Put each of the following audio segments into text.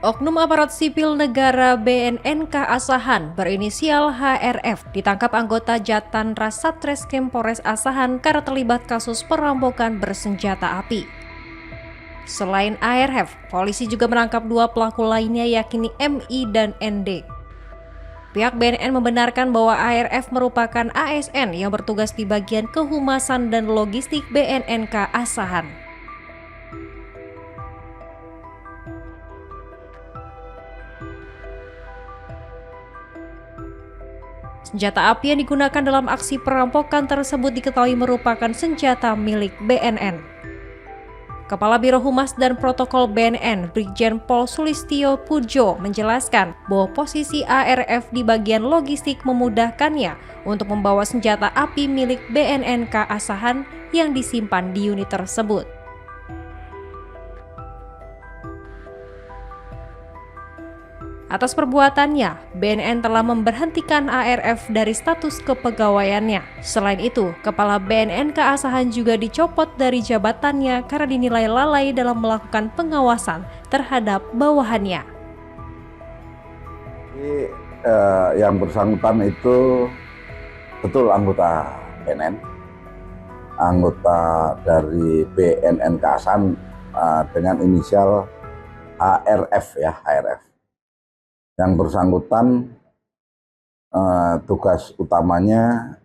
Oknum aparat sipil negara BNNK Asahan berinisial HRF ditangkap anggota Jatan Ras Satreskrim Polres Asahan karena terlibat kasus perampokan bersenjata api. Selain ARF, polisi juga menangkap dua pelaku lainnya yakni MI dan ND. Pihak BNN membenarkan bahwa ARF merupakan ASN yang bertugas di bagian kehumasan dan logistik BNNK Asahan. Senjata api yang digunakan dalam aksi perampokan tersebut diketahui merupakan senjata milik BNN. Kepala Biro Humas dan Protokol BNN, Brigjen Pol Sulistyo Pujo menjelaskan bahwa posisi ARF di bagian logistik memudahkannya untuk membawa senjata api milik BNNK Asahan yang disimpan di unit tersebut. Atas perbuatannya, BNN telah memberhentikan ARF dari status kepegawaiannya. Selain itu, Kepala BNNK Asahan juga dicopot dari jabatannya karena dinilai lalai dalam melakukan pengawasan terhadap bawahannya. Yang bersangkutan itu betul anggota BNN, anggota dari BNNK Asahan dengan inisial ARF ya, ARF. Yang bersangkutan tugas utamanya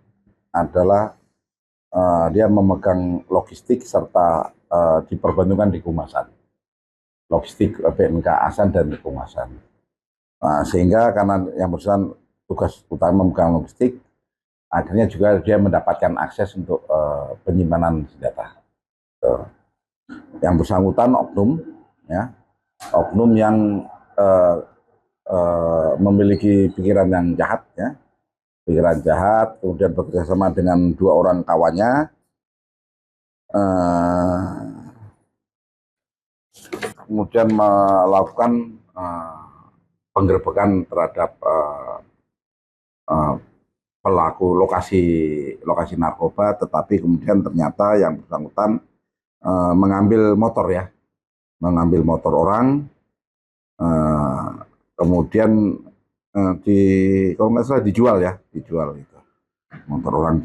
adalah dia memegang logistik serta diperbantukan di kehumasan, logistik BNNK Asahan dan kehumasan. Sehingga karena yang bersangkutan tugas utama memegang logistik, akhirnya juga dia mendapatkan akses untuk penyimpanan senjata. Yang bersangkutan oknum, ya, oknum yang memiliki pikiran yang jahat, ya, pikiran jahat, kemudian bekerjasama dengan dua orang kawannya, kemudian melakukan penggerbekan terhadap pelaku lokasi narkoba, tetapi kemudian ternyata yang bersangkutan mengambil motor, ya, mengambil motor orang. Kemudian kalau nggak salah dijual itu motor orang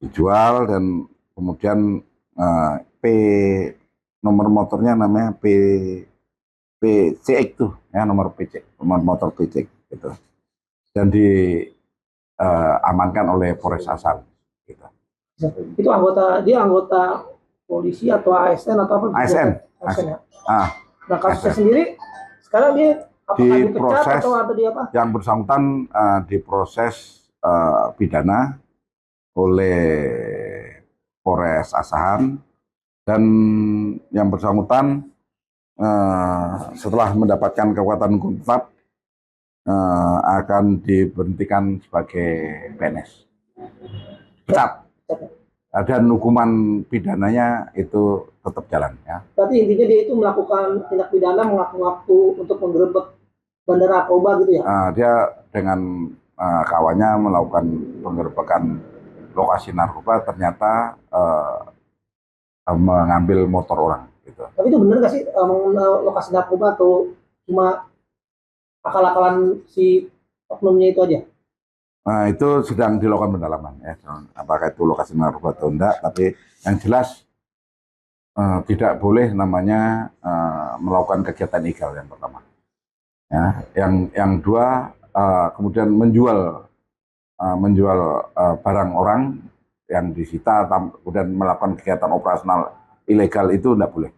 dijual dan kemudian nomor motornya namanya PCX tuh ya, nomor motor PCX gitu, dan diamankan oleh Polres Asahan gitu. Itu dia anggota polisi atau ASN atau apa? ASN. Ya? Nah, kasusnya ASN. sendiri sekarang dia apakah diproses atau ada dia apa? Yang bersangkutan diproses pidana oleh Polres Asahan, dan yang bersangkutan setelah mendapatkan kekuatan hukum tetap akan diberhentikan sebagai PNS, pecat, dan hukuman pidananya itu tetap jalan, ya. Berarti intinya dia itu melakukan tindak pidana mengaku-ngaku untuk menggerebek bandar narkoba gitu ya? Dia dengan kawannya melakukan penggerbekan lokasi narkoba, ternyata mengambil motor orang gitu. Tapi itu benar nggak sih lokasi narkoba atau cuma akal-akalan si oknumnya itu aja? Nah, itu sedang dilakukan pendalaman, ya, apakah itu lokasi narkoba atau enggak, tapi yang jelas tidak boleh namanya melakukan kegiatan ilegal, yang pertama. Ya, yang dua, kemudian menjual barang orang yang disita, kemudian melakukan kegiatan operasional ilegal, itu tidak boleh.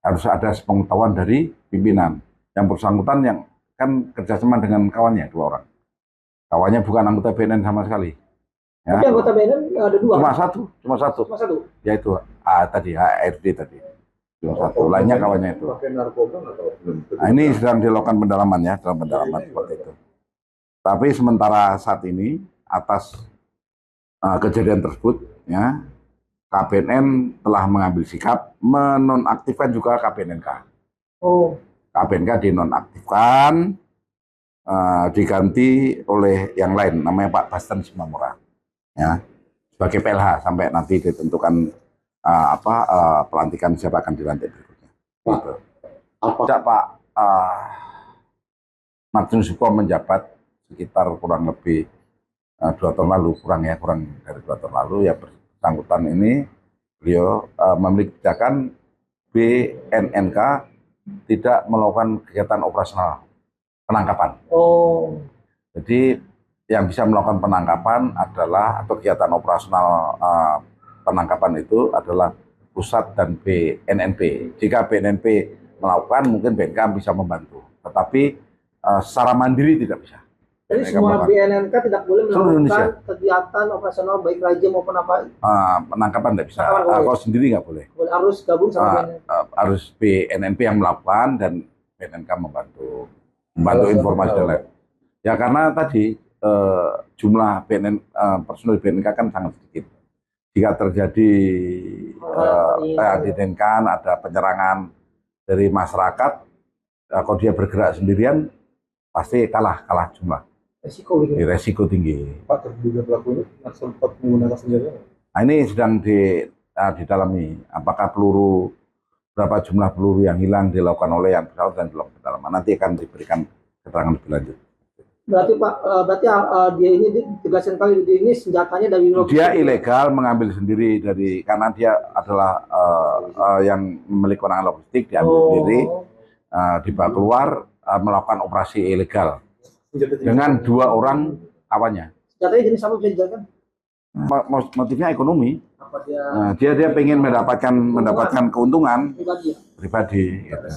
Harus ada sepengetahuan dari pimpinan. Yang bersangkutan yang kan kerjasama dengan kawannya, dua orang. Kawannya bukan anggota BNN sama sekali. Ya. Tapi anggota BNN ada dua? Cuma satu. Yaitu tadi HRD tadi. Cuma satu. Lainnya kawannya itu. Nah, ini sedang dilakukan pendalaman, ya, dalam pendalaman seperti itu. Tapi sementara saat ini atas kejadian tersebut, ya, KBNN telah mengambil sikap menonaktifkan juga KBNNK. KBNNK dinonaktifkan, diganti oleh yang lain, namanya Pak Basten Simamora, ya, sebagai PLH sampai nanti ditentukan pelantikan siapa akan dilantik berikutnya. Pak, apa sejak Pak Martinus Suko menjabat sekitar kurang lebih 2 tahun lalu, kurang dari 2 tahun lalu, ya bersangkutan ini beliau memiliki kebijakan BNNK tidak melakukan kegiatan operasional penangkapan. Oh. Jadi yang bisa melakukan penangkapan adalah, atau kegiatan operasional penangkapan itu adalah pusat dan BNNP. Jika BNNP melakukan, mungkin BNK bisa membantu. Tetapi secara mandiri tidak bisa. Jadi semua BNNK tidak boleh melakukan kegiatan operasional baik razia maupun apa? Penangkapan tidak bisa. Kalau sendiri nggak boleh. Harus gabung sama BNNP. Harus BNNP yang melakukan dan BNNK membantu informasi dan lain. Ya karena tadi jumlah personil BNNK kan sangat sedikit. Jika terjadi didenkan, ada penyerangan dari masyarakat, kalau dia bergerak sendirian pasti kalah jumlah. Resiko tinggi. Pak, terduga pelaku ini sempat menggunakan senjata? Nah, ini sedang didalami. Apakah berapa jumlah peluru yang hilang dilakukan oleh yang bersangkutan dan dilakukan pendalaman. Nanti akan diberikan keterangan lebih lanjut. Berarti Pak, dia ini ditegaskan kali ini senjatanya dari luar. Dia ilegal mengambil sendiri karena dia adalah yang memiliki kewenangan logistik, diambil sendiri, dibawa keluar, melakukan operasi ilegal dengan 2 orang kawannya. Senjatanya jenis apa bisa dijelaskan? Motifnya ekonomi. Apa dia pengen mendapatkan keuntungan pribadi. Gitu.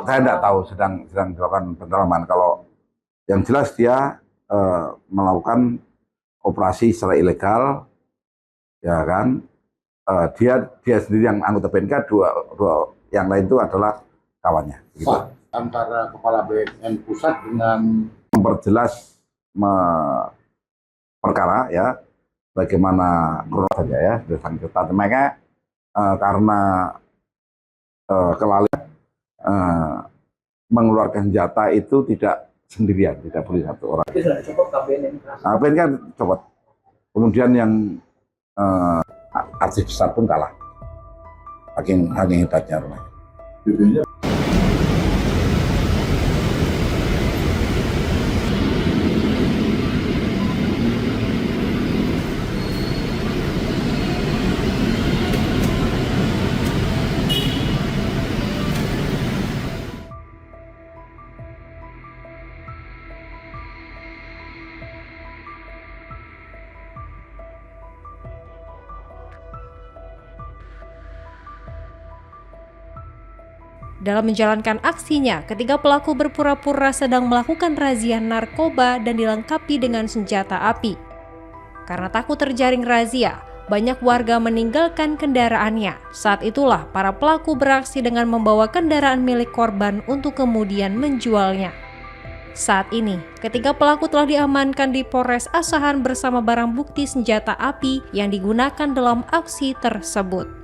Saya tidak tahu, sedang dilakukan pendalaman. Kalau yang jelas dia melakukan operasi secara ilegal, ya kan? Dia sendiri yang anggota BNK, dua yang lain itu adalah kawannya. Gitu. Pak, antara kepala BNN pusat dengan memperjelas perkara ya, bagaimana kronologi saja ya, bersangkutan. Mereka karena kelalaian mengeluarkan senjata itu tidak sendirian, tidak boleh 1 orang. Itu sudah cukup KBN. BNN kan copot. Kemudian yang artis besar pun kalah. Saking hebatnya rumahnya. Dalam menjalankan aksinya, ketiga pelaku berpura-pura sedang melakukan razia narkoba dan dilengkapi dengan senjata api. Karena takut terjaring razia, banyak warga meninggalkan kendaraannya. Saat itulah para pelaku beraksi dengan membawa kendaraan milik korban untuk kemudian menjualnya. Saat ini, ketiga pelaku telah diamankan di Polres Asahan bersama barang bukti senjata api yang digunakan dalam aksi tersebut.